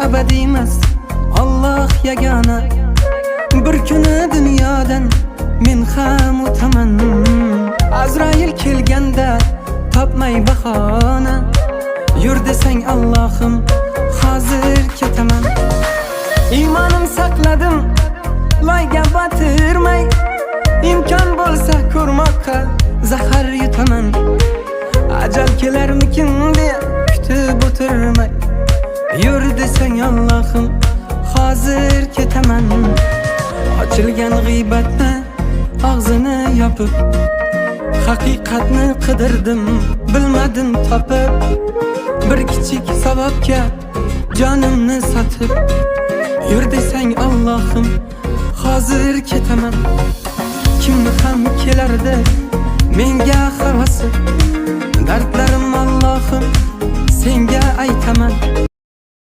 abadiy emas, Alloh yagona. Bir kuni dunyodan men ham o'taman. Azrail kelganda topmay bahona. Yur desang Allohim, hozir ketaman. Iymonim saqladim, loyga batirmay. İmkon bo'lsa ko'rmoqqa zahar yutaman. Ajal kelarmikin deb kutib o'tirmay. Yur desang Allohim, hozir ketaman. Ochilgan g'iybatni og'zini yopib, haqiqatni qidirdim, bilmadim topib. Bir kichik savobga jonimni sotib. Yur desang Allohim, hozir ketaman. Kimni ham kelardi menga havasi, dardlarim Allohim senga aytaman.